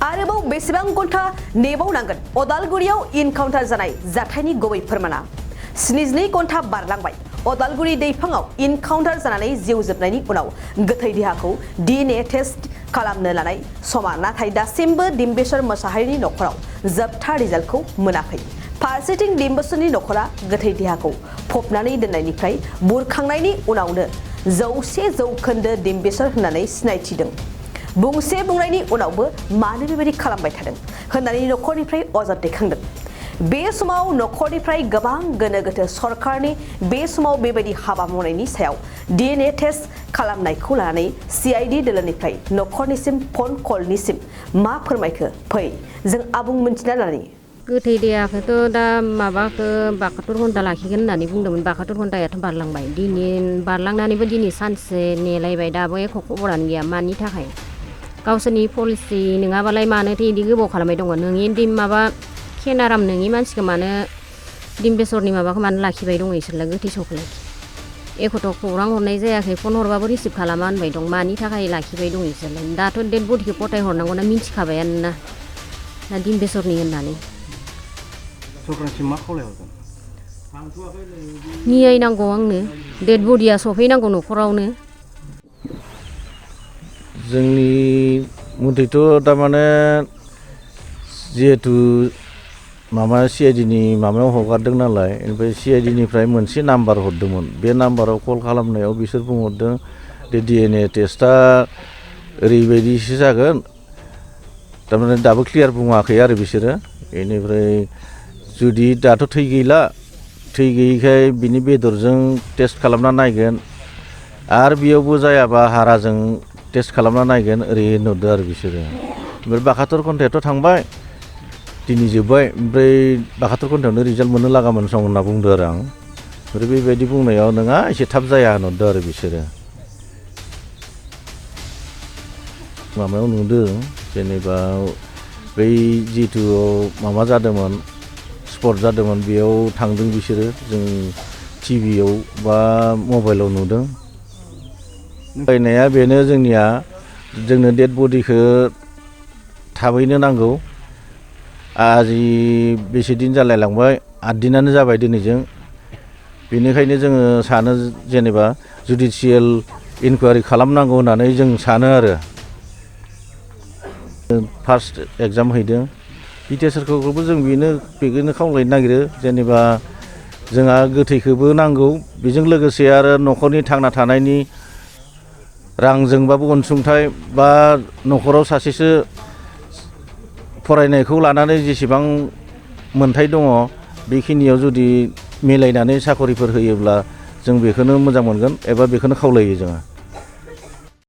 आरोबाव बेसेबां घन्टा नेबावनांगोन अदालगुरियाव इनकाउन्टार जानाय जाथायनि गुबै फोरमाना 72 घन्टा बारलांबाय अदालगुरि दैफाङाव इनकाउन्टार जानानै जिउ जोबनायनि उनाव गोथै देहाखौ DNA टेस्ट खालामनो लानाय समा नाथाय दासिमबो डिम्बेश्वर मोसाहारिनि नखराव जोबथा रिजाल्टखौ मोनाखै फारसेथिं डिम्बेश्वरनि नखरा गोथै देहाखौ फबनानै दोननायनिफ्राय बुरखांनायनि उनावनो 100% डिम्बेश्वर होननानै सिनायथिदों बुंसे बुंनायनि उनावबो मानो बेबायदि खालामबाय थादों होननानै नखरनिफ्राय अजद दैखांदों बे समाव नखरनिफ्राय गोबां गोनो गोथो सरकारनि बे समाव बेबायदि हाबा मावनायनि सायाव DNA टेस्ट खालामनायखौ लानानै CID दोलोनिफ्राय नखरनिसिम फन कलनिसिम मा फोरमायखो फै जों आबुं मिन्थिना लानि गोथै देहाखौथ' दा माबाखौ 72 घन्टा लाखिगोन होननानै बुंदोंमोन 72 घन्टायाथ' बारलांबाय दिनै बारलांनानैबो दिनै सानसे नेलायबाय दाबो एख' खबरानो गैया मानि थाखाय गावसोरनि पलिसि नङाबालाय मानोथो इदि गोबाव खालामबाय दङ नोंनि माबा केनाराम नोंनि मानसिखौ मानो डिम्बेश्वरनि माबाखौ मानो लाखिबाय दङ इसोरलाय गोथै सहखौलाय एख'थ' खौरां हरनाय जायाखै फन हरबाबो रिसिभ खालामा होनबाय दं मानि थाखाय लाखिबाय दं इसोरलाय दाथ' डेड बडिखौ फथाय हरनांगौ ना मिन्थिखाबायानो ना डिम्बेश्वरनि होननानै सरकारनिसिम मा खावलायहरगोन नियाय नांगौ आंनो डेड बडिया सफैनांगौ नखरावनो जोंनि मथेथ' थारमाने जिहेतु माबा CID नि माबायाव हगारदों नालाय ओमफ्राय CID निफ्राय मोनसे नाम्बार हरदोंमोन बे नाम्बाराव कल खालामनायाव बिसोर बुंहरदों दे DNA टेस्टआ ओरैबायदिसो जागोन थारमाने दाबो क्लियार बुङाखै आरो बिसोरो बेनिफ्राय जुदि दाथ' थै गैला थै गैयैखाय बिनि बेदरजों टेस्ट खालामना नायगोन आरो बेयावबो जायाबा हाराजों टेस्ट खालामना नायगोन ओरै होनहरदों आरो बिसोरो ओमफ्राय 72 घन्टायाथ' थांबाय दिनै जोब्बाय ओमफ्राय 72 घन्टायावनो रिजाल्ट मोननो लागामोन सम होनना बुंदों आरो आं ओमफ्राय बेबायदि बुंनायाव नङा एसे थाब जाया होनहरदों आरो बिसोरो माबायाव नुदों जेनेबा बै जिथु माबा जादोंमोन स्पट जादोंमोन बेयाव थांदों बिसोरो जों टिभियाव बा मबाइलाव नुदों बायनाया बेनो जोंनिया जोंनो डेड बडिखौ थाबैनो नांगौ आजि बेसे दिन जालायलांबाय 8 दिनानो जाबाय दिनैजों बेनिखायनो जोङो सानो जेनेबा जुडिसियेल इनकुवारि खालामनांगौ होननानै जों सानो आरो फार्स्ट एग्जाम हैदों बिटिआरखौबो जों बेखौनो खावलायनो नागिरो जेनेबा जोंहा गोथैखौबो नांगौ बेजों लोगोसे आरो न'खरनि थांना थानायनि रांजोंबाबो अनसुंथाइ बा न'खराव सासेसो फरायनायखौ लानानै जेसेबां मोन्थाय दङ बेखिनियाव जुदि मिलायनानै साकरिफोर होयोब्ला जों बेखौनो मोजां मोनगोन एबा बेखौनो खावलायो जोङो